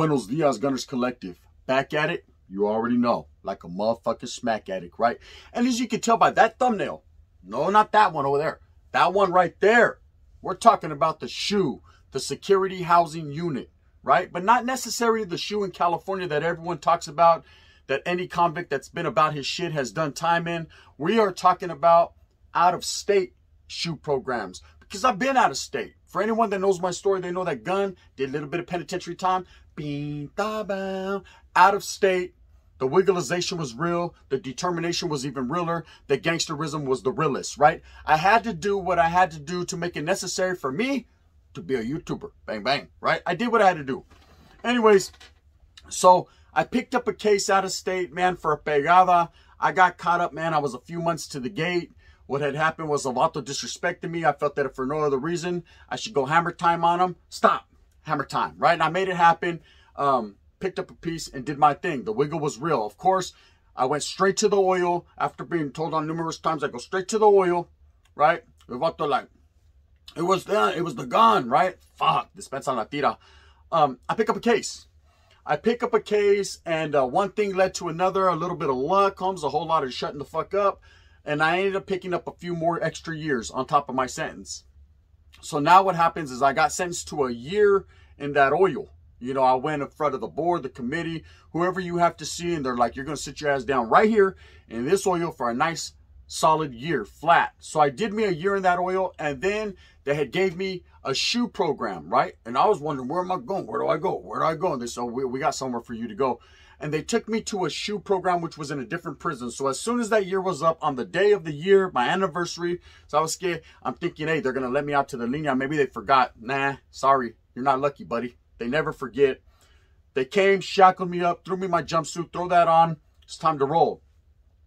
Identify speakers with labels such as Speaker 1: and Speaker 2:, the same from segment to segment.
Speaker 1: Buenos dias, Gunners Collective. Back at it, you already know, like a motherfucking smack addict, right? And as you can tell by that thumbnail, no, not that one over there, that one right there, we're talking about the S.H.U, the Security Housing Unit, right? But not necessarily the S.H.U in California that everyone talks about, that any convict that's been about his shit has done time in. We are talking about out-of-state S.H.U programs, because I've been out of state. For anyone that knows my story, they know that Gun did a little bit of penitentiary time. Out of state, the wiggleization was real. The determination was even realer. The gangsterism was the realest, right? I had to do what I had to do to make it necessary for me to be a YouTuber. Bang, bang, right? I did what I had to do. Anyways, so I picked up a case out of state, man, for a pegada. I got caught up, man. I was a few months to the gate. What had happened was Vato disrespected me. I felt that if for no other reason, I should go hammer time on him. Stop. Hammer time, right? And I made it happen. Picked up a piece and did my thing. The wiggle was real. Of course, I went straight to the oil. After being told on numerous times, I go straight to the oil, right? Vato like, it was the gun, right? Fuck, dispensa la tira. I pick up a case. And one thing led to another. A little bit of luck comes, a whole lot of shutting the fuck up. And I ended up picking up a few more extra years on top of my sentence. So now what happens is I got sentenced to a year in that oil. You know, I went in front of the board, the committee, whoever you have to see, and they're like, you're going to sit your ass down right here in this oil for a nice solid year flat. So I did me a year in that oil, and then they had gave me a S.H.U program, right? And I was wondering, where am I going? Where do I go? Where do I go? And they said, we got somewhere for you to go. And they took me to a S.H.U program, which was in a different prison. So as soon as that year was up, on the day of the year, my anniversary, so I was scared. I'm thinking, hey, they're going to let me out to the linea. Maybe they forgot. Nah, sorry. You're not lucky, buddy. They never forget. They came, shackled me up, threw me my jumpsuit, throw that on. It's time to roll.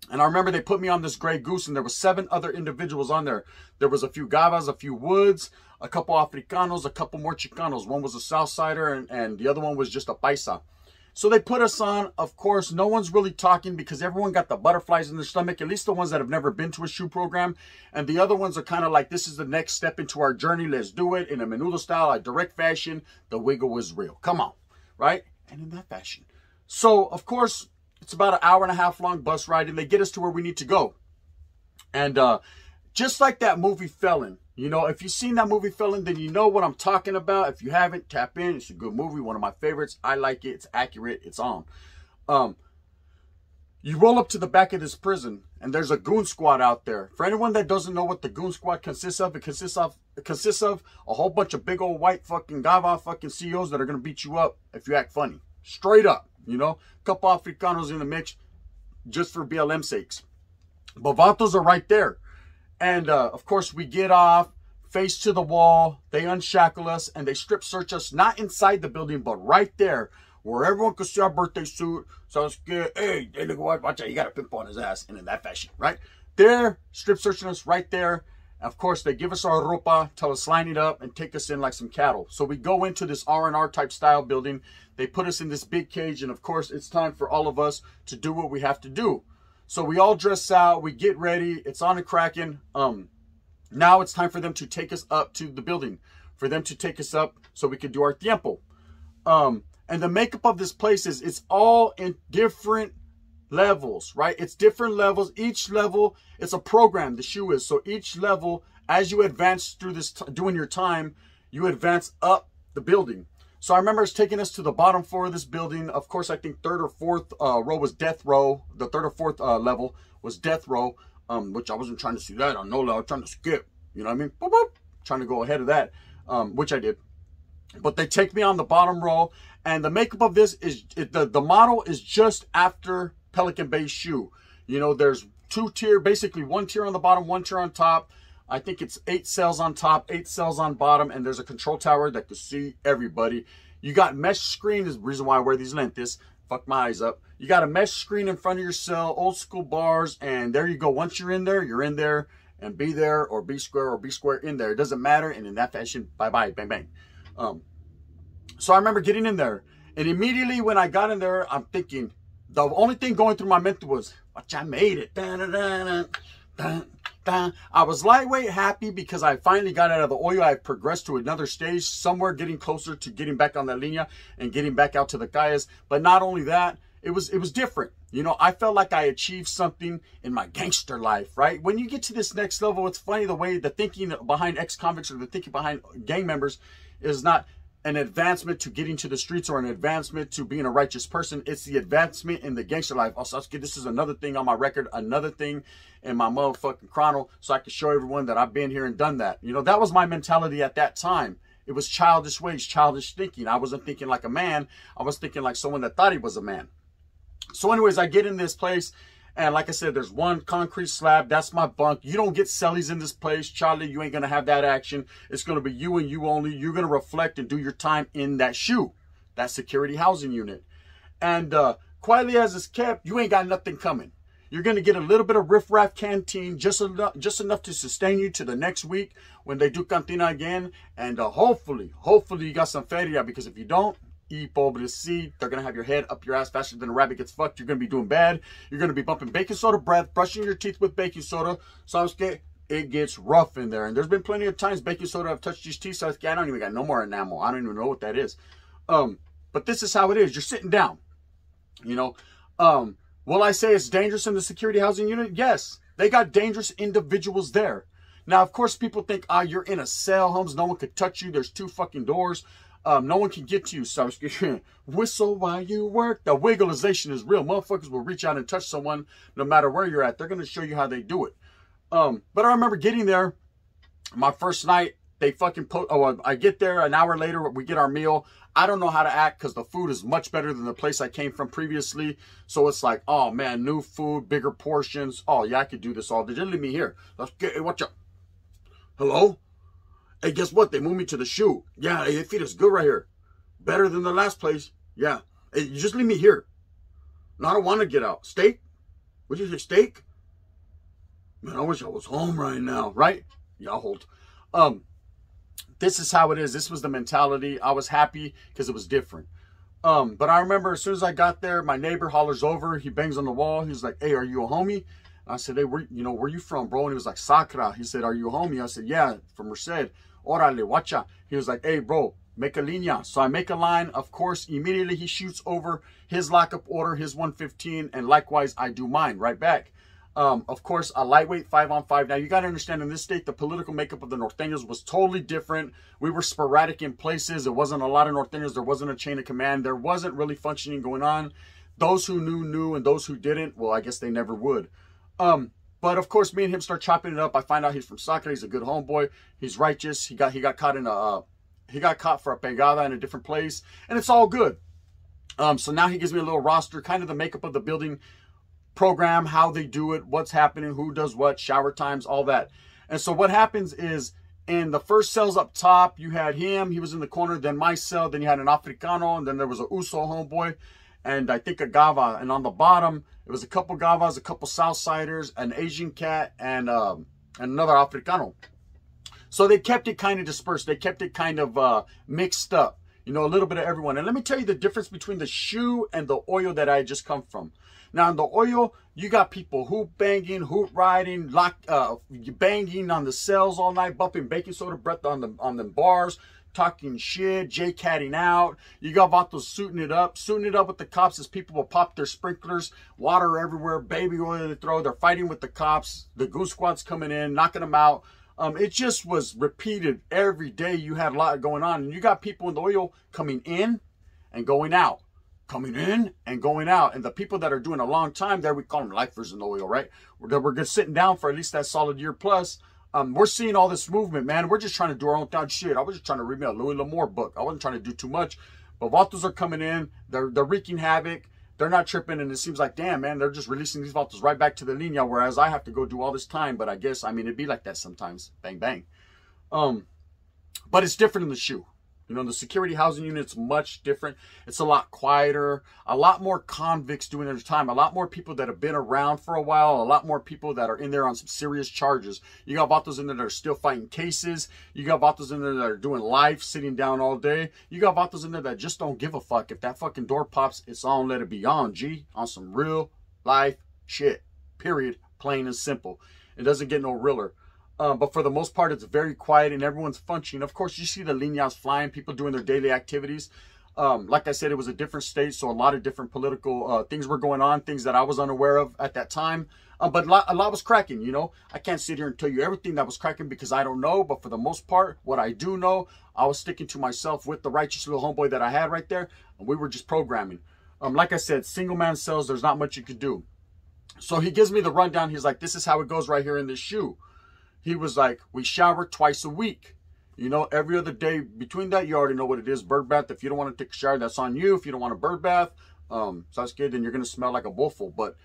Speaker 1: And I remember they put me on this Grey Goose, and there were 7 other individuals on there. There was a few Gavas, a few Woods, a couple Africanos, a couple more Chicanos. One was a Southsider, and the other one was just a Paisa. So they put us on. Of course, no one's really talking because everyone got the butterflies in their stomach, at least the ones that have never been to a S.H.U program. And the other ones are kind of like, this is the next step into our journey. Let's do it in a menudo style, a direct fashion. The wiggle was real. Come on, right? And in that fashion. So, of course, it's about an hour-and-a-half long bus ride, and they get us to where we need to go. And just like that movie Felon, you know, if you've seen that movie Felon, then you know what I'm talking about. If you haven't, tap in. It's a good movie, one of my favorites. I like it. It's accurate. It's on. You roll up to the back of this prison, and there's a goon squad out there. For anyone that doesn't know what the goon squad consists of, it consists of a whole bunch of big old white fucking Gava fucking CEOs that are going to beat you up if you act funny. Straight up, you know. A couple Africanos in the mix just for BLM sakes. But Vatos are right there. And, of course, we get off, face to the wall. They unshackle us, and they strip search us, not inside the building, but right there, where everyone could see our birthday suit. So it's good. Hey, look, watch out. You got a pimp on his ass. And in that fashion, right? They're strip searching us right there. Of course, they give us our ropa, tell us line it up, and take us in like some cattle. So we go into this R&R type style building. They put us in this big cage, and, of course, it's time for all of us to do what we have to do. So we all dress out, we get ready, it's on and cracking. Now it's time for them to take us up to the building, for them to take us up so we can do our tiempo. And the makeup of this place is, it's all in different levels, right? It's different levels. Each level, it's a program, the S.H.U is. So each level, as you advance through this, doing your time, you advance up the building. So I remember it's taking us to the bottom floor of this building. Of course, I think 3rd or 4th row was death row. The 3rd or 4th level was death row, which I wasn't trying to see that on no level. I was trying to skip, you know what I mean? Boop, boop. Trying to go ahead of that, which I did. But they take me on the bottom row, and the makeup of this is, the model is just after Pelican Bay S.H.U. You know, there's 2 tier, basically 1 tier on the bottom, 1 tier on top. I think it's 8 cells on top, 8 cells on bottom, and there's a control tower that can see everybody. You got mesh screen, is the reason why I wear these lenses. Fuck my eyes up. You got a mesh screen in front of your cell, old school bars, and there you go. Once you're in there, and be there, or be square in there. It doesn't matter, and in that fashion, bye-bye, bang, bang. So I remember getting in there, and immediately when I got in there, I'm thinking, the only thing going through my mental was, watch, I made it. Dun, dun, dun, dun, I was lightweight happy because I finally got out of the oil. I progressed to another stage, somewhere getting closer to getting back on that linea and getting back out to the calles. But not only that, it was different. You know, I felt like I achieved something in my gangster life, right? When you get to this next level, it's funny the way the thinking behind ex-convicts or the thinking behind gang members is not an advancement to getting to the streets or an advancement to being a righteous person. It's the advancement in the gangster life. Also, this is another thing on my record, another thing in my motherfucking chrono, so I can show everyone that I've been here and done that. You know, that was my mentality at that time. It was childish ways, childish thinking. I wasn't thinking like a man. I was thinking like someone that thought he was a man. So anyways, I get in this place, and like I said, there's one concrete slab. That's my bunk. You don't get cellies in this place. Charlie, you ain't going to have that action. It's going to be you and you only. You're going to reflect and do your time in that S.H.U, that security housing unit. And quietly as it's kept, you ain't got nothing coming. You're going to get a little bit of riffraff canteen, just enough to sustain you to the next week when they do cantina again. And hopefully you got some feria, because if you don't, pobrecito, they're going to have your head up your ass faster than a rabbit gets fucked. You're going to be doing bad. You're going to be bumping baking soda breath, brushing your teeth with baking soda. So it gets rough in there. And there's been plenty of times baking soda have touched these teeth. So I don't even got no more enamel. I don't even know what that is. But this is how it is. You're sitting down. You know, will I say it's dangerous in the security housing unit? Yes. They got dangerous individuals there. Now, of course, people think, you're in a cell, Holmes. No one could touch you. There's 2 fucking doors. No one can get to you, so whistle while you work. The wiggleization is real. Motherfuckers will reach out and touch someone no matter where you're at. They're going to show you how they do it. But I remember getting there, my first night, they fucking I get there, an hour later, we get our meal. I don't know how to act because the food is much better than the place I came from previously. So it's like, oh man, new food, bigger portions. Oh yeah, I could do this all day. Just leave me here. Let's get, hey, watch out. Hello? Hey, guess what? They moved me to the S.H.U. Yeah, they feed us good right here. Better than the last place. Yeah. Hey, you just leave me here. No, I don't want to get out. Steak? Would you say steak? Man, I wish I was home right now. Right? Yeah, I'll hold. This is how it is. This was the mentality. I was happy because it was different. But I remember as soon as I got there, my neighbor hollers over. He bangs on the wall. He's like, hey, are you a homie? I said, hey, where you from, bro? And he was like, Sacra. He said, are you a homie? I said, yeah, from Merced. Orale, watcha. He was like, hey, bro, make a linea. So I make a line. Of course, immediately he shoots over his lockup order, his 115, and likewise, I do mine right back. Of course, a lightweight 5-on-5. Now, you got to understand, in this state, the political makeup of the Norteños was totally different. We were sporadic in places. There wasn't a lot of Norteños. There wasn't a chain of command. There wasn't really functioning going on. Those who knew, and those who didn't, well, I guess they never would. But of course, me and him start chopping it up. I find out he's from Sacra. He's a good homeboy. He's righteous. He got caught in he got caught for a pegada in a different place, and it's all good. So now he gives me a little roster, kind of the makeup of the building program, how they do it, what's happening, who does what, shower times, all that. And so what happens is, in the first cells up top, you had him. He was in the corner. Then my cell. Then you had an Africano, and then there was a Uso homeboy, and I think a Gava. And on the bottom, it was a couple Gavas, a couple Southsiders, an Asian cat, and another Africano. So they kept it kind of dispersed. They kept it kind of mixed up. You know, a little bit of everyone. And let me tell you the difference between the S.H.U and the oil that I just come from. Now, in the oil, you got people hoop banging, hoop riding, banging on the cells all night, bumping baking soda breath on the bars, talking shit, J-catting out. You got vatos suiting it up with the cops as people will pop their sprinklers, water everywhere, baby oil they throw. They're fighting with the cops. The goose squad's coming in, knocking them out. It just was repeated every day. You had a lot going on. And you got people in the oil coming in and going out. Coming in and going out. And the people that are doing a long time there, we call them lifers in the oil, right? We're just sitting down for at least that solid year plus. We're seeing all this movement, man. We're just trying to do our own thing. Shit, I was just trying to read me a Louis L'Amour book. I wasn't trying to do too much. But vatos are coming in. They're wreaking havoc. They're not tripping. And it seems like, damn, man, they're just releasing these vatos right back to the linea. Whereas I have to go do all this time. But I guess, I mean, it'd be like that sometimes. Bang, bang. But it's different in the S.H.U. You know, the security housing unit's much different. It's a lot quieter. A lot more convicts doing their time. A lot more people that have been around for a while. A lot more people that are in there on some serious charges. You got vatos in there that are still fighting cases. You got vatos in there that are doing life, sitting down all day. You got vatos in there that just don't give a fuck. If that fucking door pops, it's on, let it be on, G. On some real life shit. Period. Plain and simple. It doesn't get no realer. But for the most part, it's very quiet and everyone's functioning. Of course, you see the lineas flying, people doing their daily activities. Like I said, it was a different state, so a lot of different political things were going on, things that I was unaware of at that time. But a lot was cracking, you know. I can't sit here and tell you everything that was cracking because I don't know. But for the most part, what I do know, I was sticking to myself with the righteous little homeboy that I had right there. And we were just programming. Like I said, single man cells, there's not much you could do. So he gives me the rundown. He's like, this is how it goes right here in this S.H.U. He was like, we shower twice a week. You know, every other day between that, you already know what it is. Bird bath. If you don't want to take a shower, that's on you. If you don't want a bird bath, sounds good, then you're going to smell like a buffle. But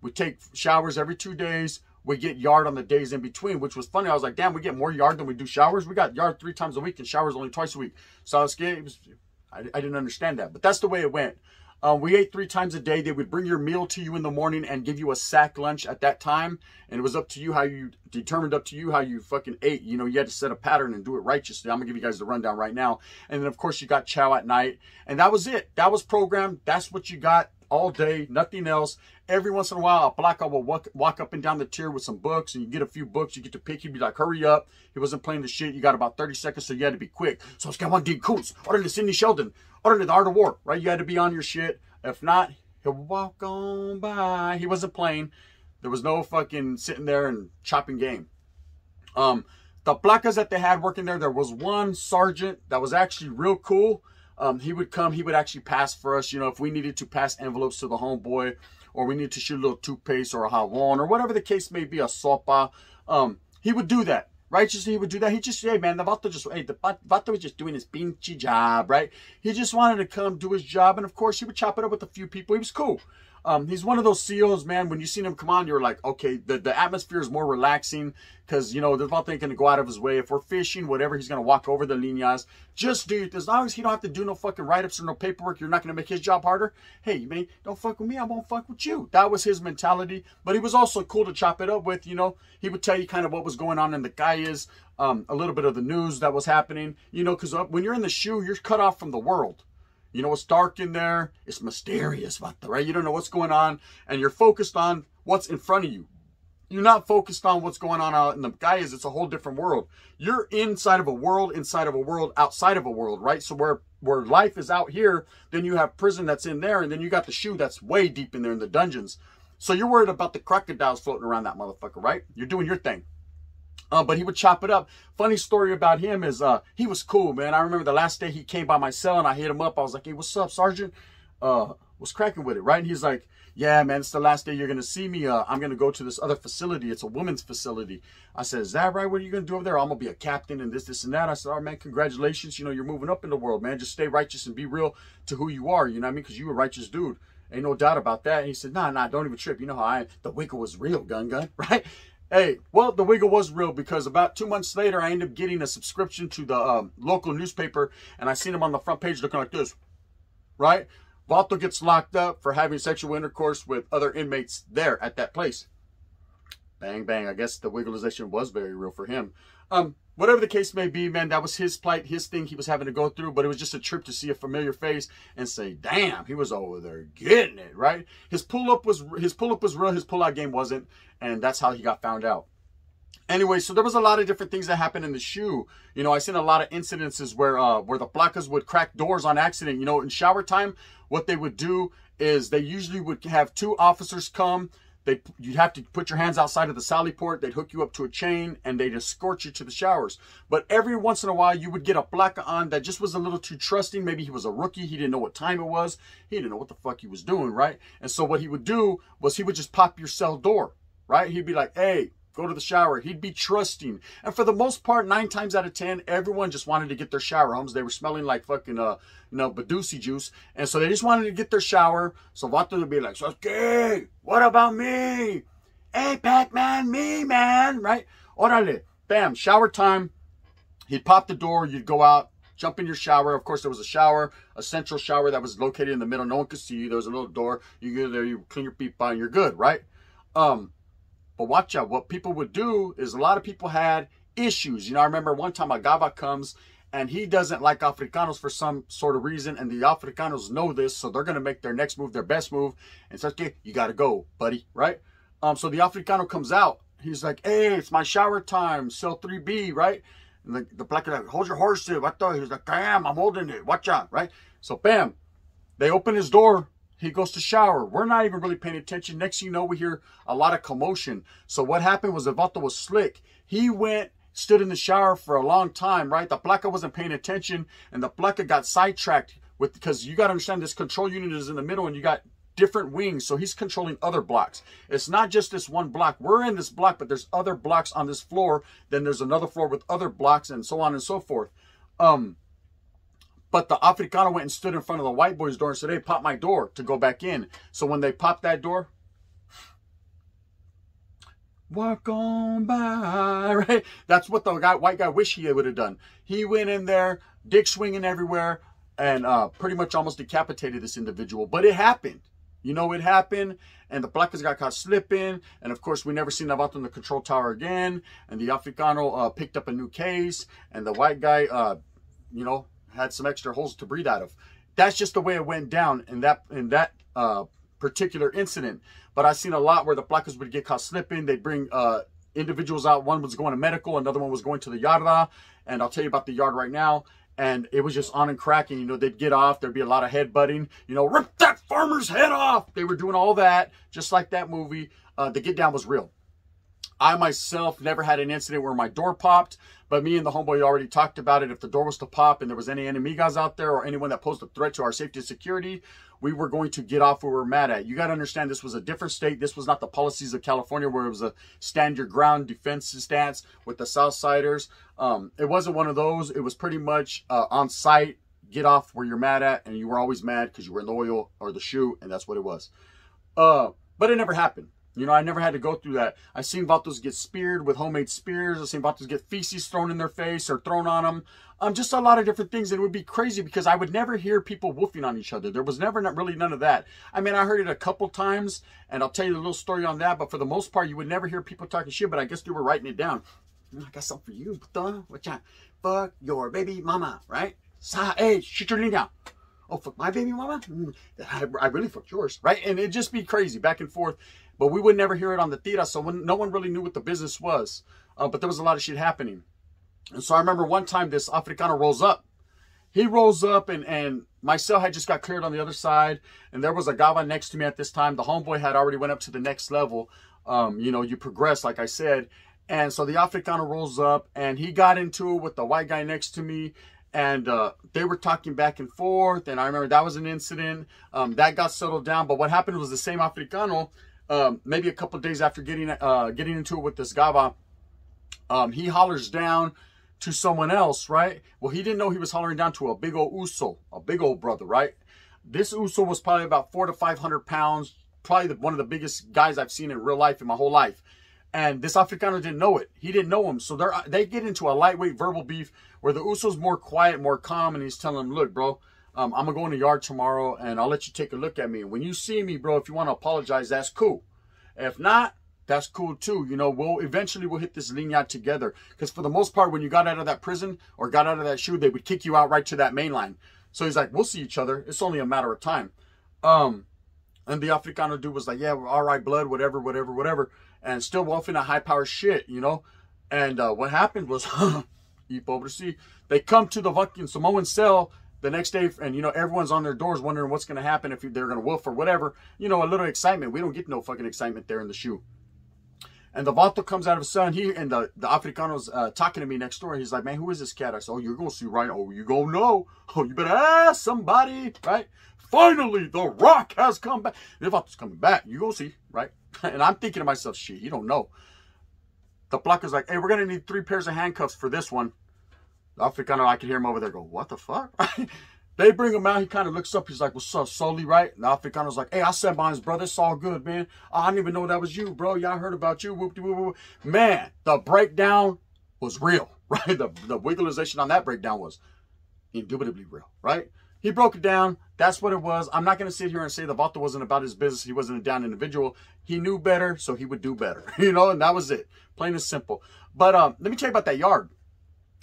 Speaker 1: we take showers every 2 days. We get yard on the days in between, which was funny. I was like, damn, we get more yard than we do showers. We got yard 3 times a week and showers only twice a week. So I was scared. I didn't understand that. But that's the way it went. We ate 3 times a day. They would bring your meal to you in the morning and give you a sack lunch at that time. And it was up to you how you determined up to you how you fucking ate. You know, you had to set a pattern and do it righteously. I'm going to give you guys the rundown right now. And then, of course, you got chow at night. And that was it. That was programmed. That's what you got all day. Nothing else. Every once in a while, a Placa will walk up and down the tier with some books. And you get a few books. You get to pick. He'd be like, hurry up. He wasn't playing the shit. You got about 30 seconds, so you had to be quick. So it's got one D. Coots. Order to Sidney Sheldon. Order to the Art of War. Right? You had to be on your shit. If not, he'll walk on by. He wasn't playing. There was no fucking sitting there and chopping game. The placas that they had working there was one sergeant that was actually real cool. He would come. He would actually pass for us. You know, if we needed to pass envelopes to the homeboy, or we needed to shoot a little toothpaste or a jabon, or whatever the case may be, a sopa, he would do that. Righteously, he would do that. He just, hey, man, the vato was just doing his pinchy job, right? He just wanted to come do his job. And, of course, he would chop it up with a few people. He was cool. He's one of those CEOs, man, when you seen him come on, you're like, okay, the atmosphere is more relaxing because, you know, the vato ain't going to go out of his way. If we're fishing, whatever, he's going to walk over the lineas. Just do it. As long as he don't have to do no fucking write-ups or no paperwork, you're not going to make his job harder. Hey, man, don't fuck with me. I won't fuck with you. That was his mentality. But he was also cool to chop it up with, you know. He would tell you kind of what was going on in the calles, a little bit of the news that was happening, you know, because when you're in the S.H.U, you're cut off from the world. You know, it's dark in there. It's mysterious, right? You don't know what's going on, and you're focused on what's in front of you. You're not focused on what's going on out in the guys. It's a whole different world. You're inside of a world, outside of a world, right? So where life is out here, then you have prison that's in there, and then you got the S.H.U that's way deep in there in the dungeons. So you're worried about the crocodiles floating around that motherfucker, right? You're doing your thing. But he would chop it up. Funny story about him is he was cool, man. I remember the last day he came by my cell and I hit him up. I was like, hey, what's up, Sergeant? Was cracking with it, right? And he's like, yeah, man, it's the last day you're going to see me. I'm going to go to this other facility. It's a women's facility. I said, is that right? What are you going to do over there? I'm going to be a captain and this and that. I said, all right, man, congratulations. You know, you're moving up in the world, man. Just stay righteous and be real to who you are. You know what I mean? Because you're a righteous dude. Ain't no doubt about that. And he said, nah, don't even trip. You know how the wiggle was real, gun, right? Hey, well, the wiggle was real because about 2 months later, I ended up getting a subscription to the local newspaper, and I seen him on the front page looking like this, right? Vato gets locked up for having sexual intercourse with other inmates there at that place. Bang, bang. I guess the wiggleization was very real for him. Whatever the case may be, man, that was his plight, his thing he was having to go through, but it was just a trip to see a familiar face and say, damn, he was over there getting it, right? His pull-up was real, his pull-out game wasn't, and that's how he got found out. Anyway, so there was a lot of different things that happened in the S.H.U. You know, I seen a lot of incidences where the placas would crack doors on accident. You know, in shower time, what they would do is they usually would have 2 officers come. You'd have to put your hands outside of the sally port. They'd hook you up to a chain and they'd escort you to the showers. But every once in a while, you would get a placa on that just was a little too trusting. Maybe he was a rookie. He didn't know what time it was. He didn't know what the fuck he was doing, right? And so what he would do was he would just pop your cell door, right? He'd be like, hey, go to the shower. He'd be trusting. And for the most part, 9 times out of 10, everyone just wanted to get their shower homes. They were smelling like fucking, Badusi juice. And so they just wanted to get their shower. So Vato would be like, okay, what about me? Hey, Pac-Man, me, man, right? Orale. Bam, shower time. He'd pop the door. You'd go out, jump in your shower. Of course, there was a shower, a central shower that was located in the middle. No one could see you. There was a little door. You go there, you clean your pipa, and you're good, right? But watch out. What people would do is a lot of people had issues. You know, I remember one time a Gava comes and he doesn't like Africanos for some sort of reason. And the Africanos know this. So they're going to make their next move, their best move. And says, okay, you got to go, buddy. Right? So the Africano comes out. he's like, hey, it's my shower time, cell 3B, right? And the black guy's like, hold your horse, dude. What the? He's like, damn, I'm holding it. Watch out, right? So, bam, they open his door. He goes to shower. We're not even really paying attention. Next thing you know, we hear a lot of commotion. So what happened was the vato was slick. He went, stood in the shower for a long time, right? The placa wasn't paying attention, and the placa got sidetracked because you got to understand this control unit is in the middle, and you got different wings. So he's controlling other blocks. It's not just this one block. We're in this block, but there's other blocks on this floor. Then there's another floor with other blocks, and so on and so forth. But the Africano went and stood in front of the white boy's door and said, hey, pop my door to go back in. So when they popped that door, walk on by, right? That's what the white guy wished he would have done. He went in there, dick swinging everywhere, and pretty much almost decapitated this individual. But it happened. You know, it happened, and the placas got caught slipping, and of course, we never seen that vato in the control tower again, and the Africano picked up a new case, and the white guy, you know, had some extra holes to breathe out of. That's just the way it went down in that particular incident. But I've seen a lot where the placas would get caught slipping. They'd bring individuals out. One was going to medical, another one was going to the yarda, and I'll tell you about the yard right now. And it was just on and cracking. You know, they'd get off. There'd be a lot of headbutting. You know, rip that farmer's head off. They were doing all that, just like that movie. The get down was real. I myself never had an incident where my door popped, but me and the homeboy already talked about it. If the door was to pop and there was any enemigas out there or anyone that posed a threat to our safety and security, we were going to get off where we were mad at. You got to understand, this was a different state. This was not the policies of California where it was a stand your ground defense stance with the Southsiders. It wasn't one of those. It was pretty much on site, get off where you're mad at, and you were always mad because you were in the oil or the shoe, and that's what it was. But it never happened. You know, I never had to go through that. I've seen vatos get speared with homemade spears. I've seen vatos get feces thrown in their face or thrown on them. Just a lot of different things. And it would be crazy because I would never hear people woofing on each other. There was never really none of that. I mean, I heard it a couple times, and I'll tell you a little story on that. But for the most part, you would never hear people talking shit, but I guess they were writing it down. I got something for you, puta. Watch out. Fuck your baby mama, right? Hey, shut your knee down. Oh, fuck my baby mama? I really fucked yours, right? And it'd just be crazy, back and forth. But we would never hear it on the tira, so no one really knew what the business was. But there was a lot of shit happening. And so I remember one time this Africano rolls up. He rolls up, and my cell had just got cleared on the other side. And there was a gava next to me at this time. The homeboy had already went up to the next level. You know, you progress, like I said. And so the Africano rolls up, and he got into it with the white guy next to me. And they were talking back and forth. And I remember that was an incident. That got settled down. But what happened was the same Africano, maybe a couple of days after getting into it with this gava, he hollers down to someone else, right? Well, he didn't know he was hollering down to a big old uso, a big old brother, right? This uso was probably about 400 to 500 pounds, probably one of the biggest guys I've seen in real life in my whole life. And this Africano didn't know it. He didn't know him. So they get into a lightweight verbal beef where the uso's more quiet, more calm, and he's telling him, look, bro, I'm going to go in the yard tomorrow, and I'll let you take a look at me. And when you see me, bro, if you want to apologize, that's cool. If not, that's cool too. You know, we'll hit this linya together. Because for the most part, when you got out of that prison or got out of that SH.U, they would kick you out right to that main line. So he's like, we'll see each other. It's only a matter of time. And the Africano dude was like, yeah, all right, blood, whatever. And still wolfing a high-power shit, you know. And what happened was, they come to the fucking Samoan cell the next day, and, you know, everyone's on their doors wondering what's going to happen, if they're going to wolf or whatever. You know, a little excitement. We don't get no fucking excitement there in the SH.U. And the vato comes out of his son. And the Africano's talking to me next door. He's like, man, who is this cat? I said, oh, you're going to see right. Oh, you going to know. Oh, you better ask somebody, right? Finally, the Rock has come back. The vato's coming back. You going to see, right? And I'm thinking to myself, shit, you don't know. The placa's like, hey, we're going to need 3 pairs of handcuffs for this one. The Africano, I can hear him over there go, what the fuck? They bring him out. He kind of looks up. He's like, what's up, Sully, right? And the Africano's like, hey, I said by his brother. It's all good, man. I didn't even know that was you, bro. Yeah, I heard about you. Whoop-de-whoop-whoop. Man, the breakdown was real, right? The wiggleization on that breakdown was indubitably real, right? He broke it down. That's what it was. I'm not going to sit here and say the vato wasn't about his business. He wasn't a down individual. He knew better, so he would do better, you know, and that was it. Plain and simple. But let me tell you about that yard.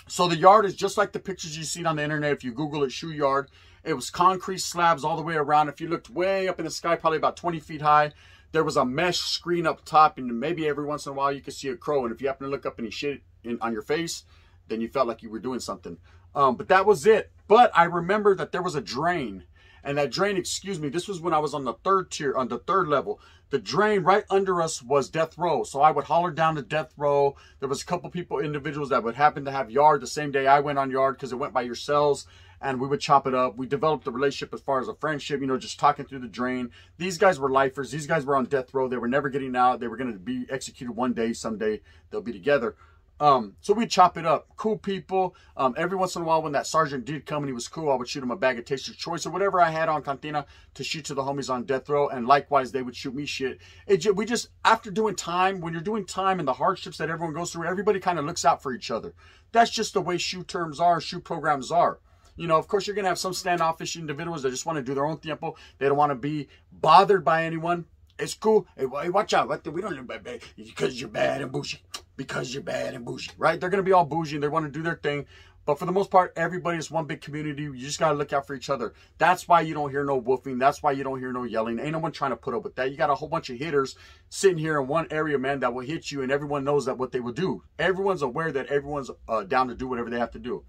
Speaker 1: So the yard is just like the pictures you see on the internet. If you Google it, S.H.U yard, it was concrete slabs all the way around. If you looked way up in the sky, probably about 20 feet high, there was a mesh screen up top, and maybe every once in a while you could see a crow. And if you happen to look up any shit on your face, then you felt like you were doing something. But that was it. But I remember that there was a drain. And that drain, excuse me, this was when I was on the third tier, on the third level. The drain right under us was death row. So I would holler down to death row. There was a couple people, individuals that would happen to have yard the same day I went on yard, because it went by your cells. And we would chop it up. We developed a relationship as far as a friendship, you know, just talking through the drain. These guys were lifers. These guys were on death row. They were never getting out. They were going to be executed one day. Someday they'll be together. So we'd chop it up. Cool people. Every once in a while when that sergeant did come and he was cool, I would shoot him a bag of Taster's Choice or whatever I had on Cantina to shoot to the homies on death row. And likewise, they would shoot me shit. We just, after doing time, when you're doing time and the hardships that everyone goes through, everybody kind of looks out for each other. That's just the way S.H.U terms are, S.H.U programs are. You know, of course, you're going to have some standoffish individuals that just want to do their own tiempo. They don't want to be bothered by anyone. It's cool. Hey, watch out. We don't because you're bad and bougie. Because you're bad and bougie, right? They're going to be all bougie and they want to do their thing. But for the most part, everybody is one big community. You just got to look out for each other. That's why you don't hear no woofing. That's why you don't hear no yelling. Ain't no one trying to put up with that. You got a whole bunch of hitters sitting here in one area, man, that will hit you, and everyone knows that what they will do. Everyone's aware that everyone's down to do whatever they have to do.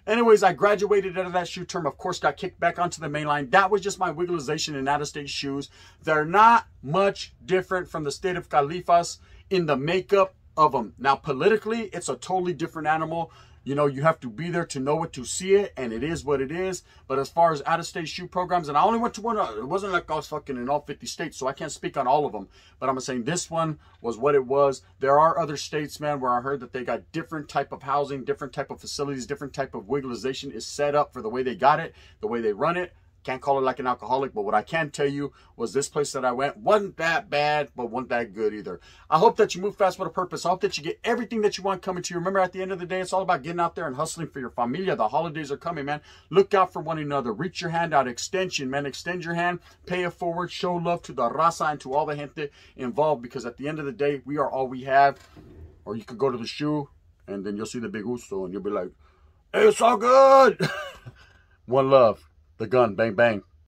Speaker 1: Anyways, I graduated out of that S.H.U term. Of course, got kicked back onto the main line. That was just my wigglization in out-of-state S.H.Us. They're not much different from the state of Califas in the makeup of them. Now, politically, it's a totally different animal. You know, you have to be there to know it, to see it, and it is what it is. But as far as out-of-state S.H.U programs, and I only went to one, it wasn't like I was fucking in all 50 states, so I can't speak on all of them. But I'm saying this one was what it was. There are other states, man, where I heard that they got different type of housing, different type of facilities, different type of wigglization is set up for the way they got it, the way they run it. Can't call it like an alcoholic, but what I can tell you was this place that I went wasn't that bad, but wasn't that good either. I hope that you move fast with a purpose. I hope that you get everything that you want coming to you. Remember, at the end of the day, it's all about getting out there and hustling for your familia. The holidays are coming, man. Look out for one another. Reach your hand out. Extension, man. Extend your hand. Pay it forward. Show love to the raza and to all the gente involved, because at the end of the day, we are all we have. Or you could go to the S.H.U and then you'll see the big gusto and you'll be like, hey, it's all good. One love. The gun. Bang, bang.